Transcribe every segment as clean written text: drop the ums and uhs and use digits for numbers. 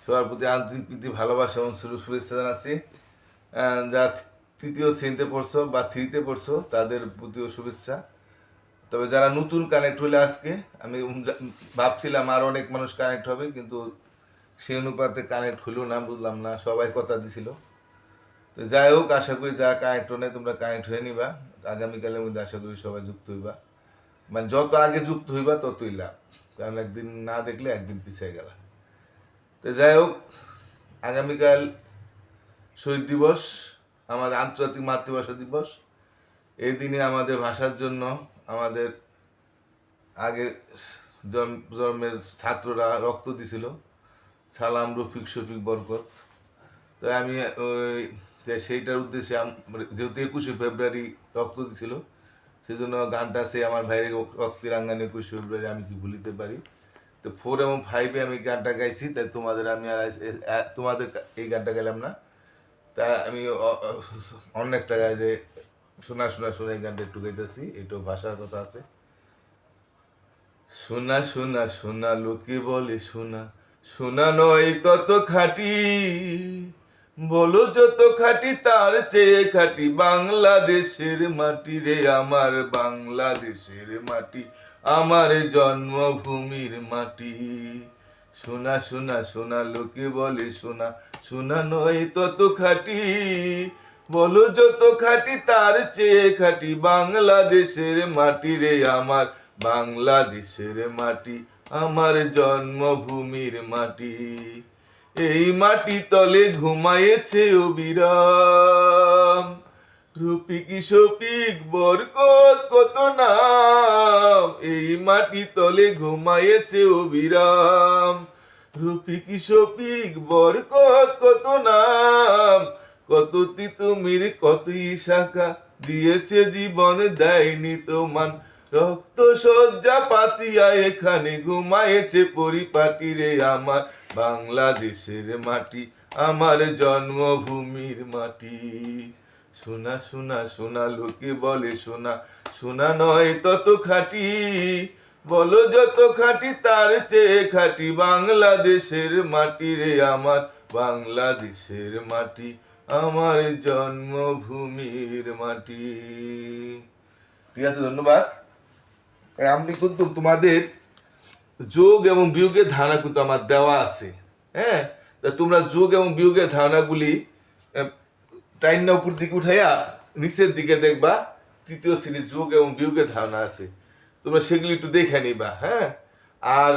সবার প্রতি আন্তরিক প্রীতি ভালোবাসা এবং শুভেচ্ছা জানাচ্ছি। যারা তৃতীয় শ্রেণীতে পড়ছো বা থ্রিতে পড়ছো তাদের প্রতিও শুভেচ্ছা। তবে যারা নতুন কানেক্ট হলে আজকে আমি ভাবছিলাম আর অনেক মানুষ কানেক্ট হবে, কিন্তু সেই অনুপাতে কানেক্ট হলো না, বুঝলাম না, সবাই কথা দিছিল। তো যাই হোক, আশা করি যারা কানেক্ট নেই তোমরা কানেক্ট হয়ে নিবা। আগামীকালের মধ্যে আশা করি সবাই যুক্ত হইবা, মানে যত আগে যুক্ত হইবা ততই লাভ, কারণ একদিন না দেখলে একদিন পিছিয়ে গেলা। তো যাই হোক, আগামীকাল শহীদ দিবস, আমাদের আন্তর্জাতিক মাতৃভাষা দিবস। এই দিনে আমাদের ভাষার জন্য আমাদের আগে জন্মের ছাত্ররা রক্ত দিছিল, সালাম, রফিক, শফিক, বরকত। তো আমি ওই সেইটার উদ্দেশ্যে যেহেতু 21শে ফেব্রুয়ারি রক্ত দিছিল, সেই জন্য গানটা আছে, আমার ভাইয়ের রক্তের আঙ্গানে 21শে ফেব্রুয়ারি আমি কি ভুলিতে পারি। তো 4 এবং 5-এ আমি গানটা গাইছি, তাই তোমাদের আমি আর তোমাদের এই গানটা গাইলাম না। তা আমি অন্য একটা গায়ে যে শোনা শোনা শোনা এই গানটা একটু গাইতেছি, এটাও ভাষার কথা আছে। শোনা শোনা শোনা লোকে বলে শোনা, শোনা নয় তত খাঁটি, বলো যত খাঁটি তার চেয়ে খাঁটি বাংলাদেশের মাটি রে, আমার বাংলাদেশের মাটি, আমার জন্মভূমির মাটি। শোনা শোনা শোনা লোকে বলে শোনা, শোনা নয় তত খাঁটি, বলো যত খাঁটি তার চেয়ে খাঁটি বাংলাদেশের মাটি রে, আমার বাংলাদেশের মাটি, আমার জন্মভূমির মাটি। এই মাটি তলে ঘুমায়েছে অবিরাম, রফিক, শফিক, বরকত, কত নাম। এই মাটি তলে ঘুমায়েছে অবিরাম, রফিক, শফিক, বরকত, কত নাম। কত তিতুমির কতই শাখা, দিয়েছে জীবন দেয়নি তোমার। রক্ত শয্যা পাতিয়া এখানে ঘুমায়েছে পরিপাটি রে, আমার বাংলাদেশের মাটি, আমার জন্মভূমির মাটি। শোনা শোনা শোনা লোকে বলে শোনা, শোনা নয় তত খাঁটি, বলো যত খাঁটি তার চেয়ে খাঁটি বাংলাদেশের মাটি রে, আমার বাংলাদেশের মাটি, আমার জন্মভূমির মাটি। ঠিক আছে, ধন্যবাদ। আমি কিন্তু তোমাদের যোগ এবং বিয়োগের ধারণা কিন্তু আমার দেওয়া আছে, হ্যাঁ। তা তোমরা যোগ এবং বিয়োগের ধারণাগুলি টাইনটা উপর দিকে উঠাইয়া নিচের দিকে দেখবা, তৃতীয় শ্রেণীর যোগ এবং বিয়োগের ধারণা আছে, তোমরা সেগুলি একটু দেখে নিবা, হ্যাঁ। আর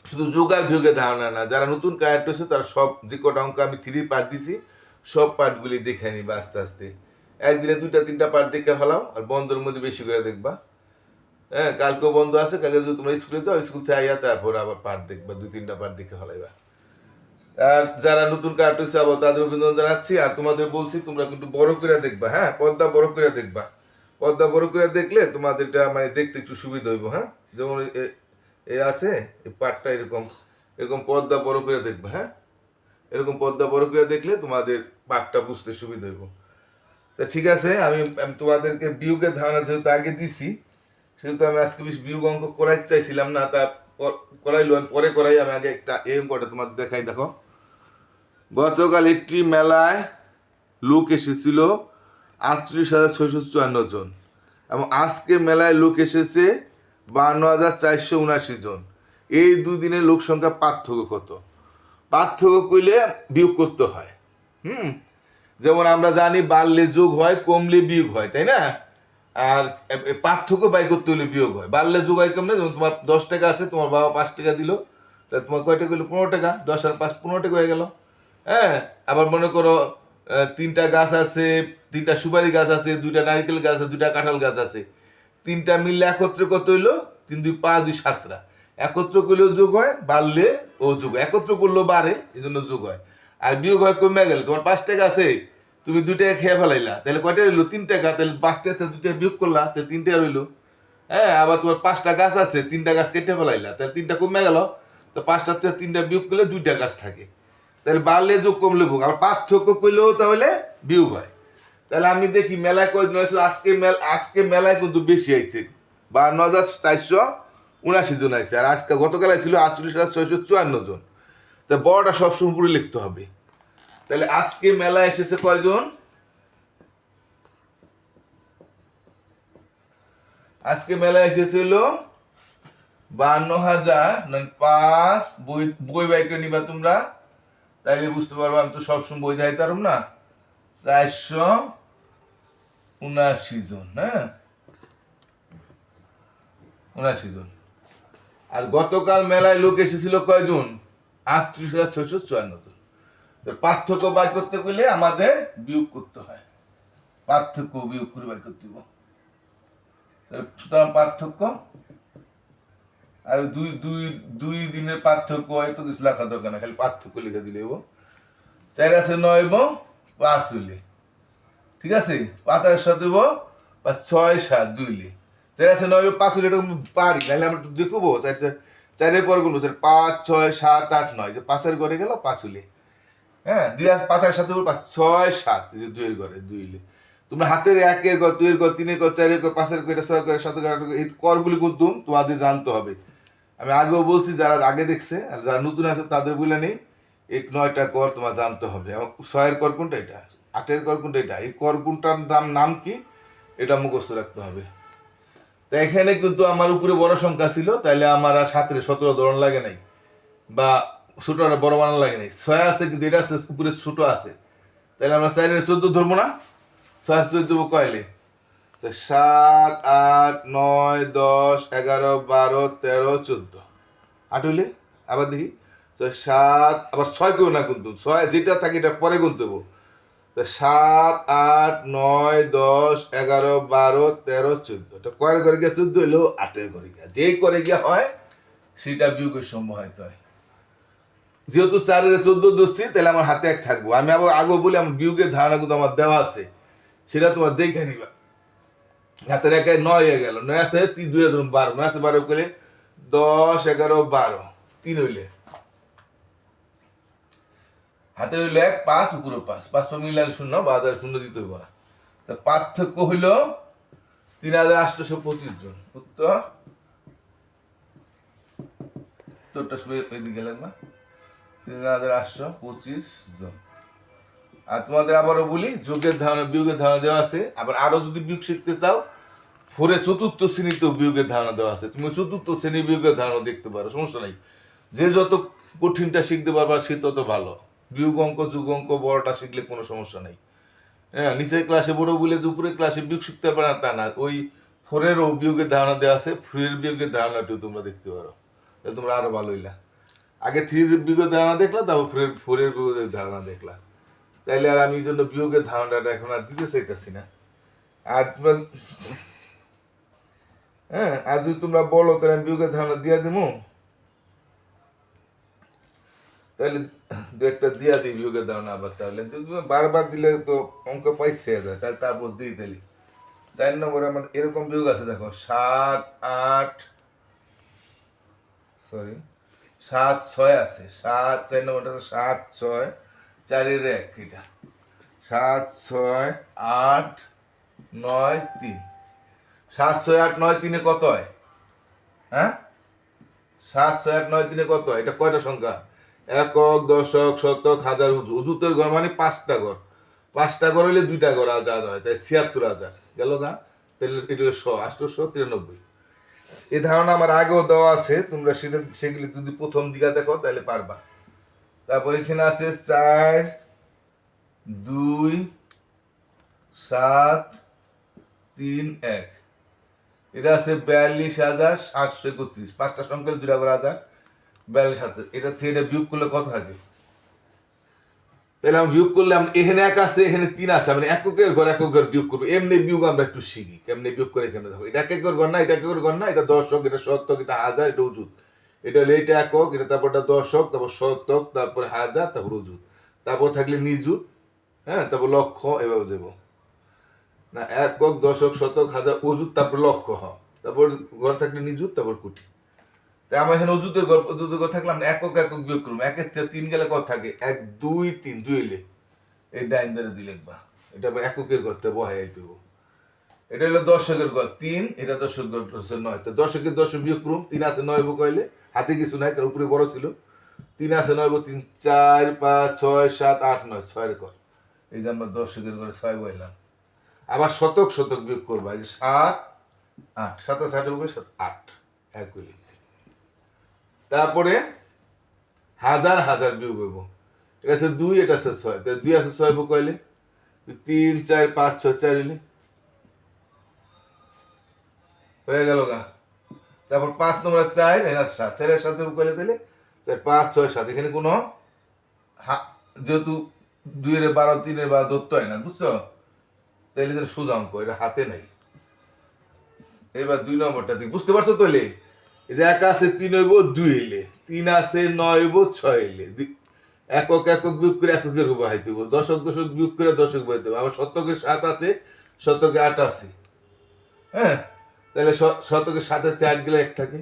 শুধু যোগ আর বিয়োগের ধারণা না, যারা নতুন কানেক্ট হয়েছে তারা সব যে কটা অঙ্ক আমি 3 পার্ট দিছি সব পার্টগুলি দেখে নিবা আস্তে আস্তে। একদিনে 2-3টা পার্ট দেখে ফেলাও, আর বন্ধের মধ্যে বেশি করে দেখবা, হ্যাঁ। কালকেও বন্ধ আছে, কালকে যদি তোমরা স্কুলে যাও, স্কুল থেকে আইয়া তারপর আবার পার্ট দেখবা, 2-3টা পার্ট দেখে ফেলাইবা। আর যারা নতুন কার্ড হয়েছে আবার তাদের অভিনন্দন জানাচ্ছি। আর তোমাদের বলছি তোমরা কিন্তু বড় করে দেখবা, হ্যাঁ, পর্দা বড় করে দেখবা। পর্দা বড় করে দেখলে তোমাদেরটা মানে দেখতে একটু সুবিধা হইব, হ্যাঁ। যেমন এ আছে, এই পার্টটা এরকম এরকম পর্দা বড় করে দেখবা, হ্যাঁ। এরকম পর্দা বড় করে দেখলে তোমাদের পার্টটা বুঝতে সুবিধা হইব। তা ঠিক আছে, আমি তোমাদেরকে বিয়োগের ধারণা যেহেতু আগে দিছি, সেহেতু আমি আজকে বেশ বিয়োগ অঙ্ক করাই চাইছিলাম না, তা করাইলো, আমি পরে করাই। আমি আগে একটা এই অঙ্কটা তোমাদের দেখাই, দেখো। গতকাল একটি মেলায় লোক এসেছিল 38,654 জন, এবং আজকে মেলায় লোক এসেছে 52,479 জন। এই দুদিনের লোক সংখ্যা পার্থক্য কত? পার্থক্য কইলে বিয়োগ করতে হয়, যেমন আমরা জানি বাড়লে যোগ হয়, কমলে বিয়োগ হয়, তাই না? আর পার্থক্য বাই করতে হলে বিয়োগ হয়। বাড়লে যোগ হয় কেমনে? যেমন তোমার 10 টাকা আছে, তোমার বাবা 5 টাকা দিল, তা তোমার কয় টাকা হলো? 15 টাকা। 10 আর 5 15 টাকা হয়ে গেল, হ্যাঁ। আবার মনে করো 3টা গাছ আছে, 3টা সুপারি গাছ আছে, 2টা নারকেল গাছ আছে, 2টা কাঁঠাল গাছ আছে, 3টা মিললে একত্রে কত হইলো? 3 2 5 2 7টা। একত্র করলেও যোগ হয়, বাড়লে ও যোগ হয়, একত্র করলেও বাড়ে, এই জন্য যোগ হয়। আর বিয়োগ হয় কমে গেলে, তোমার 5 টাকা আছে, তুমি 2 টাকা খেয়ে ফেলাইলা, তাহলে কয়টা রইলো? 3 টাকা। তাহলে 5 টাকা 2 টাকা বিয়োগ করলা, তাহলে 3 টাকা রইলো, হ্যাঁ। আবার তোমার 5টা গাছ আছে, 3টা গাছ কেটে ফেলাইলা, তাহলে 3টা কমে গেল, তো 5টার থেকে 3টা বিয়োগ করলে 2টা গাছ থাকে। তাহলে বাড়লে যোগ, কমলে ভোগ। আবার পার্থক্য করলেও তাহলে বিয়োগ হয়। তাহলে আমি দেখি মেলায় কয়জন আছে। আজকে মেলায় কিন্তু বেশি আইছে, 52,479 জন আইছে। আর আজকে গতকাল ছিল 48,654 জন। তা বড়টা সবসময় উপরে লিখতে হবে। তাহলে আজকে মেলা এসেছে কয়জন? আজকে মেলা এসেছিল 52,000, 5 বই বই বাই করে নিবা তোমরা, তাইলে বুঝতে পারবো। আমি তো সবসময় বই যাইতে পারব না। 479 জন, হ্যাঁ 79 জন। আর গতকাল মেলায় লোক এসেছিল কয়জন? 38,654 জন। পার্থক্য বাই করতে গেলে আমাদের বিয়োগ করতে হয়, পার্থক্য বিয়োগ করে বাই করতে হবে। সুতরাং পার্থক্য আর দুই দুই দুই দিনের পার্থক্য হয়তো কিছু লেখা দরকার না, খালি পার্থক্য লিখে দিলে 4 আছে 9 5 হইলে, ঠিক আছে 5 আর 7 বা 6 7 2 হইলে 4 আছে 9 5 হইলে এটা পারি, নাহলে আমরা দেখবো 4 পর গুণ 5 6 7 8 9, যে 5 এর ঘরে গেল 5 হইলে, হ্যাঁ 2 আর 5 আর 7 5 6 7, যে 2 এর ঘরে 2 হইলে। তোমরা হাতের 1 এর ঘর 2 এর ঘর 3 এর ঘর 4 এর ঘর 5 এর ঘর 6 এর ঘর 7 এর ঘর, এই করগুলি কিন্তু তোমাদের জানতে হবে। আমি আগেও বলছি, যারা আগে দেখছে আর যারা নতুন আছে তাদের বলে নেই, এই 9টা কর তোমার জানতে হবে। এবং 6 কর কোনটা, এটা 8 কর কোনটা, এটা এই কর কোনটার নাম কি, এটা মুখস্থ রাখতে হবে। তা এখানে কিন্তু আমার উপরে বড় সংখ্যা ছিল, তাইলে আমার আর 7 17 ধরন লাগে নাই, বা ছোটটা বড় বানানো লাগে নাই। 6 আছে কিন্তু এটা আছে উপরে ছোট আছে, তাহলে আমরা 4 14 ধরবো না, 6 14 কয়লে 7 8 9 10 11 12 13 14, 8 হইলে আবার দেখি 7, আবার 6 কেউ না কিন্তু 6 যেটা থাকে এটা পরে গুনতে হবো। 7 8 9 10 11 12 13 14, এটা কয়ের ঘরে গিয়ে 14 হইলেও 8 ঘরে গিয়া, যেই করে গিয়া হয় সেটা বিয়োগের সম্ভাবিত হয়। যেহেতু 4 14 ধরছি, তাহলে আমার হাতে 1 থাকবো। আমি আবার আগে বলি আমার বিয়োগের ধারণা কিন্তু আমার দেওয়া আছে, সেটা তোমার দেখে নিবা। হাতের 1 9 হয়ে গেল, 9 আছে 3 2 ধরুন 12, 9 আছে 12 করলে 10 11 12 3 হইলে হাতে হইলে 1 5 উপরে 5 5 মিলালে 0, বাজার 0 দিতে হইব না। তা পার্থক্য হইল 3,825 জন। উত্তর তোরটা শুনে এদিকে গেলেন না, 3,825 জন। আর তোমাদের আবারও বলি, যোগের ধারণা বিয়োগের ধারণা দেওয়া আছে। আবার আরো যদি বিয়োগ শিখতে চাও, 4 চতুর্থ শ্রেণীতেও বিয়োগের ধারণা দেওয়া আছে, তুমি চতুর্থ শ্রেণী বিয়োগের ধারণা দেখতে পারো, সমস্যা নাই। যে যত কঠিনটা শিখতে পারবা সে তত ভালো। বিয়োগ অঙ্ক যোগ অঙ্ক বড়টা শিখলে কোনো সমস্যা নেই। হ্যাঁ, নিচের ক্লাসে বড় বলে যে উপরের ক্লাসে বিয়োগ শিখতে পারে না তা না, ওই 4-এরও বিয়োগের ধারণা দেওয়া আছে, 3-এর বিয়োগের ধারণাটিও তোমরা দেখতে পারো, তাহলে তোমরা আরো ভালো হইলা। আগে 3-এর বিয়োগের ধারণা দেখলা, তারপর 4-এর বিয়োগের ধারণা দেখলা, তাইলে আর আমি এই জন্য বিয়োগের ধারণাটা এখন আর দিতে চাইতেছি না। আর হ্যাঁ, আর যদি তোমরা বলো তাহলে আমি বিয়োগের ধারণা দিয়া দেবো, তাহলে দু একটা দিয়া দিই বিয়োগের ধারণা। আবার তাহলে বারবার দিলে তো অঙ্ক পাইছে যায়, তাহলে তারপর দিই। তাহলে 4 নম্বরে আমার এরকম বিয়োগ আছে, দেখো 7 8 সরি 7 6 আছে, 7 4 নম্বরটা 7 6 4-এর 1, এটা 7 6 8 9 3, 7 6 8 9 3-এ কত হয়? হ্যাঁ, 7 6 8 9 3-এ কত হয়? এটা কয়টা সংখ্যা? একক দশক শতক হাজার উজু, উজুতের ঘর মানে 5টা ঘর, 5টা ঘর হইলে 2টা ঘর আজাদ হয়, তাই 76,000 গেল না। তাহলে এটা 893। এই ধারণা আমার আগেও দেওয়া আছে, তোমরা সেগুলি যদি প্রথম দিকে দেখো তাহলে পারবা। তারপর এখানে আছে 4 2 7 3 1, এটা আছে 42,731, 5টা সংখ্যা 2টা করে হাজার 42,000, এটা থেকে এটা বিয়োগ করলে কত থাকে? তাহলে আমি বিয়োগ করলে এখানে 1 আছে এখানে 3 আছে, মানে এককের ঘর বিয়োগ করবো। এমনি বিয়োগ আমরা একটু শিখি কেমনি বিয়োগ করে। এখানে দেখো, এটা একের ঘর না, এটা একের ঘর না, এটা দশক, এটা শতক, এটা হাজার, এটা উজুত। এটা হলে এটা একক, এটা তারপরটা দশক, তারপর শতক, তারপরে হাজার, তারপর উজুত, তারপর থাকলে নিযুত, হ্যাঁ তারপর লক্ষ, এভাবে যাবো না, একক দশক শতক হাজার উজুত, তারপর লক্ষ, তারপর ঘর থাকলে নিযুত, তারপর কোটি। তাই আমার এখানে অজুতের ঘর থাকলাম, একক একক বিয়োগ করলাম, 1-এর থেকে 3 গেলে কত থাকে? 1 2 3, 2 এলে এই ডাইন ধরে দিলে বা এটা আবার এককের ঘরতে বহাই আইতে হবে। এটা হলো দশকের ঘর 3, এটা দশক ঘর 9, তো দশকের দশক বিয়োগ করুন, 3 আছে 9 কইলে হাতে কিছু নাই, তার উপরে বড় ছিল, তিন আছে 9 তিন 4 5 6 7 8 9 ছয়ের ঘর। এই যে আমরা দশকের ঘরে 6 বললাম। আবার শতক শতক বিয়োগ করবো, এই যে 7 8 7 আছে 8 উপরে 8 এক গুলি। তারপরে হাজার হাজার বিয়োগ হইব, এটা আছে 2, এটা আছে 6, তাহলে 2 আছে 6 হইব কইলে 3 4 5 6 4 হইলে হয়ে গেল গা। তারপর 5 নম্বর 4 এর 7, 4 এর সাথে কইলে তাহলে 4 5 6 7, এখানে কোনো যেহেতু 2 এর 12 3 এর 12 ধরতে হয় না, বুঝছো? তাইলে যেন সোজা অঙ্ক, এটা হাতে নাই। এবার 2 নম্বরটা দিক বুঝতে পারছো তাহলে? এই যে 1 আছে 3 হইব 2 হইলে, 3 আছে 9 হইব 6 হইলে, একক একক বিয়োগ করে এককের বহাইতে হইব, দশক দশক বিয়োগ করে দশক বহাইতে হবে। আবার শতকের 7 আছে, শতকে 8 আছে। হ্যাঁ, তাহলে শতকের 7 এর 8 গেলে 1 থাকে।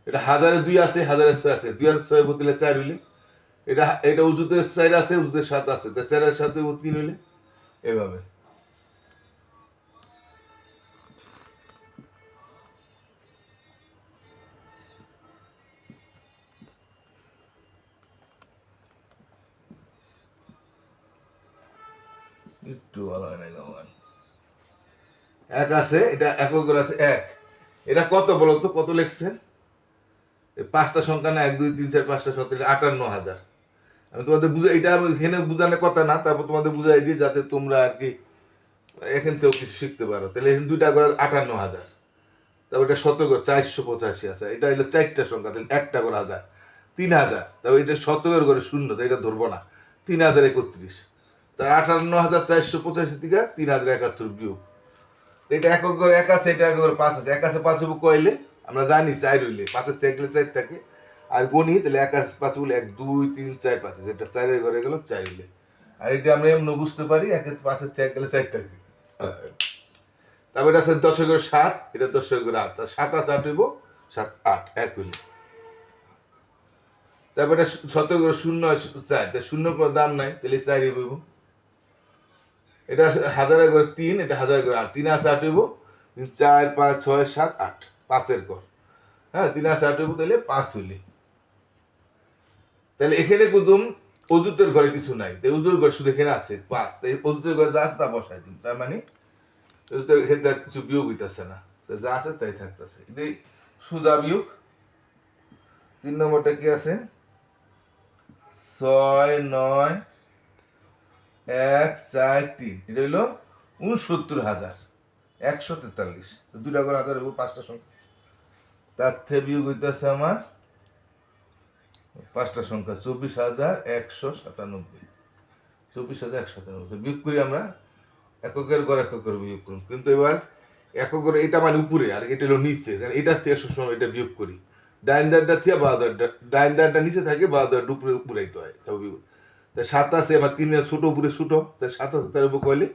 এটা হাজারে 2 আছে, হাজারে 6 আছে, 2 আর 6 বদলে 4 হইলে, এটা উজুতে 4 আছে, উজুতে 7 আছে, তাই 4 এর সাথে 3 হইলে এভাবে। একটু ভালো হয় না আমার। 1 আছে, এটা একক করে আছে 1, এটা কত বলো তো, কত লিখছেন? এই 5টা সংখ্যা না, 1 2 3 4 5টা সংখ্যা, 58,000। আমি তোমাদের বুঝাই, এটা এখানে বুঝানোর কথা না, তারপর তোমাদের বুঝাই দিই যাতে তোমরা আর কি এখান থেকেও কিছু শিখতে পারো। তাহলে এখানে 2টা করে 58,000, তারপর এটা শতকর 485 আছে, এটা হলো 4টা সংখ্যা, তাহলে 1টা করে 1000, 3,000। তারপর এটা শতকের করে শূন্য, তো এটা ধরবো না, 3,031। তার 58,485 থেকে 3,071 বিয়োগ। এটা একক করে 1 আছে, এটা একক করে 5 আছে, 1 আছে 5 হইব কইলে আমরা জানি 4 হইলে, 5 এর থেকে গেলে 4 থাকে। আর গণি তাহলে 1 আছে 5 হইলে 1 2 3 4 5 আছে, এটা 4 এর ঘরে গেল 4 হইলে। আর এটা আমরা এমনি বুঝতে পারি 1 এর 5 এর থেকে গেলে 4 থাকে। তারপর এটা আছে দশকের 7, এটা দশকের 8, তার 7 আছে 8 হইব 7 8 এক হইলে। তারপর এটা শতকের 0 4, তাই শূন্য কোনো দাম নাই, তাহলে 4 হইব। এটা হাজারের ঘরে 3, এটা হাজারের ঘরে 8, 3 আছে 8 হইব, 4 5 6 7 8 5 এর ঘর। হ্যাঁ, 3 আছে 8 হইব, তাহলে 5 হইলে। তাহলে এখানে কুদুম অজুতের ঘরে কিছু নাই, তাই অজুতের ঘর শুধু এখানে আছে 5, তাই অজুতের ঘরে যা আছে তা বসাই দিন। তার মানে অজুতের এখানে কিছু বিয়োগ হইতেছে না, যা আছে তাই থাকতেছে, এটাই সোজা বিয়োগ। 3 নম্বরটা কি আছে? 6 9 1 4 3, এটা হইলো 69,143। 2টা করে 1000 হইব, 5টা সংখ্যা, তার থেকে বিয়োগ হইতেছে আমার 5টা সংখ্যা 24,197। 24,197 বিয়োগ করি আমরা, এককের ঘর এককের বিয়োগ করুন। কিন্তু এবার এককের এটা মানে উপরে, আর এটা হলো নিচে, কারণ এটার থেকে সবসময় এটা বিয়োগ করি। ডাইন দাঁড়টা থেকে বাঁ দাঁড়টা, ডাইন দাঁড়টা নিচে থাকে, বাঁ দাঁড়টা উপরে উপরেইতে হয়, তবে বিয়োগ। তাই 7 আছে, আমার 3 ছোট উপরে ছোট, তাই 7 আছে 13 কইলে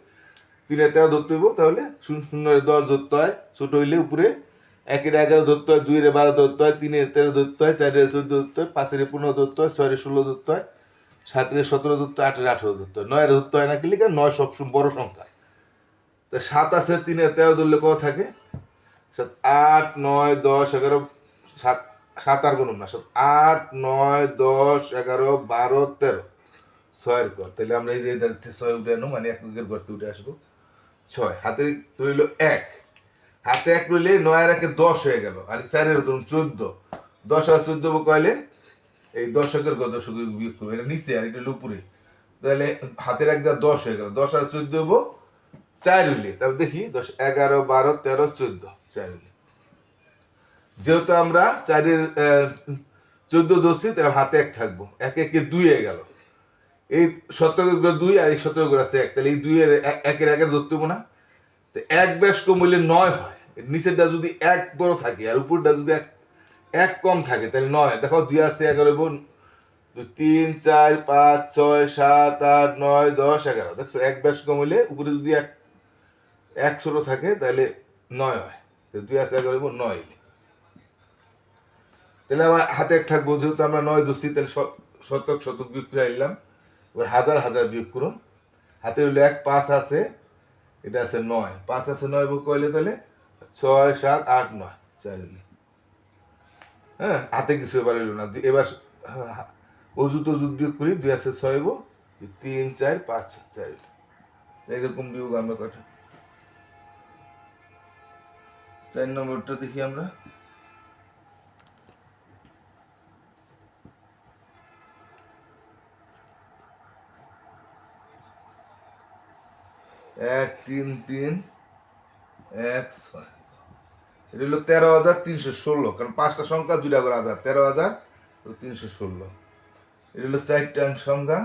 3 13 ধরতে হইব, তাহলে 0 10 ধরতে হয়, ছোট হইলে উপরে, 1 11 ধরতে হয়, 2 12 ধরতে হয়, 3 13 ধরতে হয়, 4 14 ধরতে হয়, 5 15 ধরতে হয়, 6 16 ধরতে হয়, 7 17 ধরতে হয়, 8 18 ধরতে হয়, 9 ধরতে হয় না, কি লিখে 9 সবসময় বড় সংখ্যা। তা 7 আছে, 3 13 ধরলে কত থাকে? 7 8 9 10 11 7 7 আর গুনুন না, 7 8 9 10 11 12 13 6 এর ঘর। তাহলে আমরা এই যে 6 উঠে আনো, মানে এককের ঘর থেকে উঠে আসবো 6। হাতে রইল 1, হাতে 1 রইলে 9 আর 1 10 হয়ে গেল, আর 4 এর ধরুন 14, 10 আর 14 কইলে এই দশকের ঘর দশকের বিয়োগ করবো, এটা নিচে আর এটা উপরে, তাহলে হাতের 1 10 হয়ে গেল, 10 আর 14 হবো 4 হইলে। তারপর দেখি 10 11 12 13 14 4 হইলে। যেহেতু আমরা 4 এর 14 ধরছি, তাহলে হাতে 1 থাকবো, 1 1 2 হয়ে গেল। এই শতকের ঘর 2 আর এই শতকের ঘর আছে 1, তাহলে এই 2 এর 1 এর 1 ধরতে হবো না। তো 1 ব্যাস কম হইলে 9 হয়, নিচেরটা যদি 1 বড় থাকে আর উপরটা যদি 1 কম থাকে, তাহলে 9। দেখো 2 আছে 11 হইব, 3 4 5 6 7 8 9 10 11, দেখছো 1 ব্যাস কম হইলে উপরে যদি 1 ছোট থাকে, তাহলে 9 হয়। তো 2 আছে 11 হইব 9। তাহলে আমার হাতে 1 থাকবো, যেহেতু আমরা 9 ধরছি, তাহলে শতক শতক বিয়োগ করে আইলাম। এবার হাজার হাজার বিয়োগ করুন, হাতে হইলো 1 5 আছে, এটা আছে 9, 5 আছে 9 বুক কইলে, তাহলে 6 7 8 9 4 হইলে। হ্যাঁ, হাতে কিছু এবার হইলো না, এবার অজুত অজুত বিয়োগ করি 2 আছে 6 হইব 3 4 5 4 এইরকম বিয়োগ আমরা কটা 4 নম্বরটা দেখি আমরা এক 3 3 1 6 এটা হলো 13,316 কারণ 5টা সংখ্যা 2টা করে হাজার 13,316 এটা হলো 4টা সংখ্যা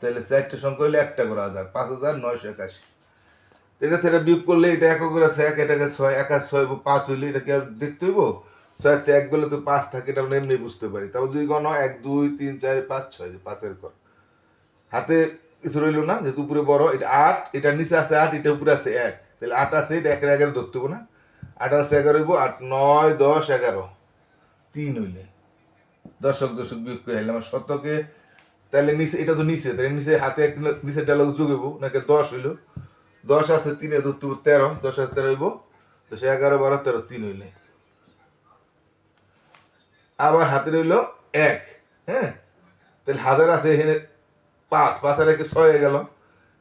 তাহলে 4টা সংখ্যা হলে 1টা করে হাজার 5,981 এটা থেকে বিয়োগ করলে এটা একক করে আছে 1 এটাকে 6 1 আর 6 5 হইলে এটা কি আর দেখতে হইব 6 তে 1 বলে তো 5 থাকে এটা আমরা এমনি বুঝতে পারি তারপর যদি গণ 1 2 3 4 5 6 যে 5 এর কর হাতে কিছু রইল না যেহেতু উপরে বড় এটা 8 এটা নিচে আছে 8 এটা উপরে আছে 1 তাহলে 8 আছে এটা 1 এর 11 ধরতে হবে না 8 আছে 11 হইব 8 9 10 11 3 হইলে দশক দশক বিয়োগ করে আমার শতকে তাহলে নিচে এটা তো নিচে তাহলে নিচে হাতে নিচে ডায়লগ যোগ হইব নাকি 10 হইলো 10 আছে 3 এ ধরতে 13 10 আছে 13 হইব 10 11 12 13 3 হইলে আবার হাতে রইল 1 হ্যাঁ তাহলে হাজার আছে এখানে 5 5 আর 1 6 হয়ে গেল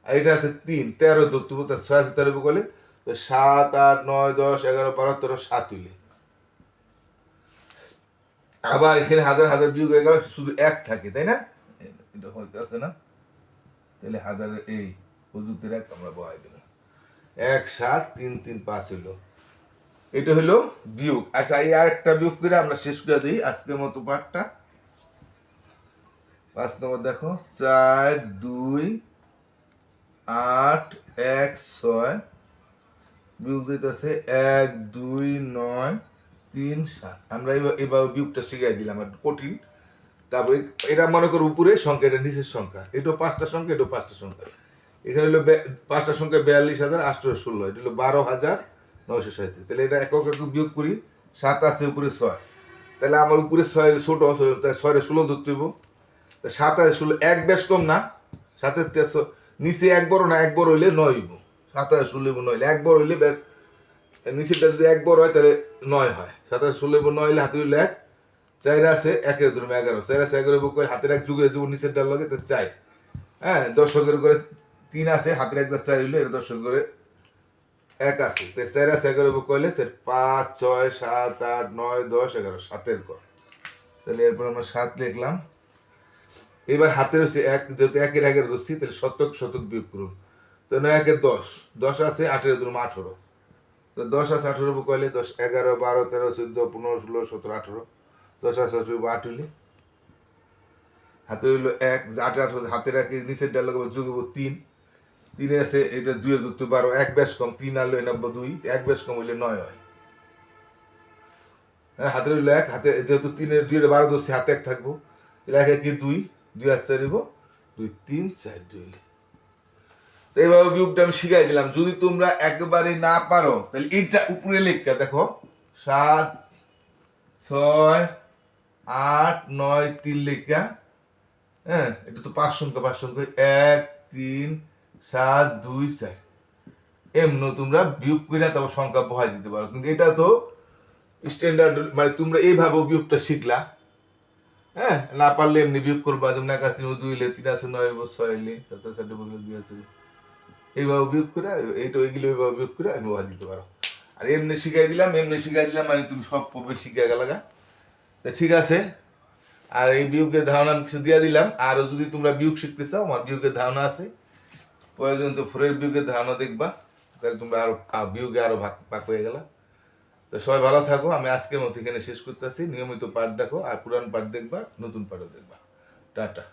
আর এটা আছে 3 13 ধরতে 6 আছে 13 বলে 7 8 9 10 11 12 13 7 হইলে আবার এখানে হাজার হাজার বিয়োগ হয়ে গেল শুধু 1 থাকে তাই না এটা হইতেছে না তাহলে হাজারের এই হুজুতের 1 আমরা বহাই দেব 1 7 3 3 5 হইলো এটা হলো বিয়োগ আচ্ছা এই আরেকটা বিয়োগ করে আমরা শেষ করে দিই আজকের মতো পাঠটা 5 নম্বর দেখো 4 2 8 1 6 বিয়োগ দিতেছে 1 2 9 3 7 আমরা এইভাবে বিয়োগটা শিখাই দিলাম আর কঠিন তারপরে এটা মনে করো উপরে সংখ্যা এটা নিচের সংখ্যা এটাও 5টা সংখ্যা এটাও 5টা সংখ্যা এখানে হলো 5টা সংখ্যা 42,816 এটা হলো 12,937 তাহলে এটা একক একক বিয়োগ করি 7 আছে উপরে 6 তাহলে আমার উপরে 6 ছোট তাই 6 এর 16 ধরতে হইব 7 আর 16 এক বেশ কম না 7 এর নিচে 1 বড় না 1 বড় হইলে 9 হইব 7 আর 16 হইব 9 1 বড় হইলে নিচেরটা যদি 1 বড় হয় তাহলে 9 হয় 7 আর 16 হইব 9 হইলে হাতে হইলে 1 4 আছে 1 এর ধরুন 11 4 আছে 11 বুক করে হাতের 1 যুগে যাব নিচের ডাল লাগে তো 4 হ্যাঁ দশকের করে 3 আছে হাতের 1 4 হইলে এটা দশক করে 1 আছে তো 4 আছে 11 বুক করলে 5 6 7 8 9 10 11 7 এর কর তাহলে এরপর আমরা 7 লিখলাম এবার হাতের হচ্ছে 1 যেহেতু 1 এর 11 ধরছি তাহলে শতক শতক বিয়োগ করুন তো 9 1 এর 10 10 আছে 8 এর ধরুন 18 তো 10 আছে 18 বুক করলে 10 11 12 13 14 15 16 17 18 10 আছে 8 হইলে হাতে হইলো 1 8 18 হাতে রাখি নিচের ডাল লাগাবো যোগ 3 3 আছে এটা 2 এর ধরতে 12 1 বেশ কম 3 আর 92 1 বেশ কম হইলে 9 হয় হ্যাঁ হাতে হইলো 1 হাতে যেহেতু 3 এর 2 এর 12 ধরছি হাতে 1 থাকবো তাহলে 1 কি 2 2 আছে দিব 2 3 4 2 হইলে তো এইভাবে বিয়োগটা আমি শিখাই দিলাম যদি তোমরা একবারে না পারো তাহলে এটা উপরে লেখা দেখো 7 6 8 9 3 লেখা হ্যাঁ এটা তো 5 সংখ্যা 1 3 7 2 4 এমন তোমরা বিয়োগ করে তারপর সংখ্যা বহাই দিতে পারো কিন্তু এটা তো স্ট্যান্ডার্ড মানে তোমরা এইভাবে বিয়োগটা শিখলা হ্যাঁ না পারলে এমনি বিয়োগ করবা যেমন 1 3 2 হইলে 3 আছে 9 হইব 6 হইলে 7 4 বদলে 2 আছে এইভাবে বিয়োগ করে এইটা ওইগুলো এইভাবে বিয়োগ করে আমি বহাই দিতে পারো আর এমনি শিখাই দিলাম মানে তুমি সব পড়বে শিখে গেলা তা ঠিক আছে আর এই বিয়োগের ধারণা আমি কিছু দিয়ে দিলাম আরও যদি তোমরা বিয়োগ শিখতে চাও আমার বিয়োগের ধারণা আছে প্রয়োজন তো ফোরের বিয়োগের ধারণা দেখবা তাহলে তোমরা আরো বিয়োগে আরো ভাগ হয়ে গেলা তো সবাই ভালো থাকো আমি আজকের মতো এখানে শেষ করতেছি নিয়মিত পাঠ দেখো আর পুরান পাঠ দেখবা নতুন পাঠও দেখবা টাটা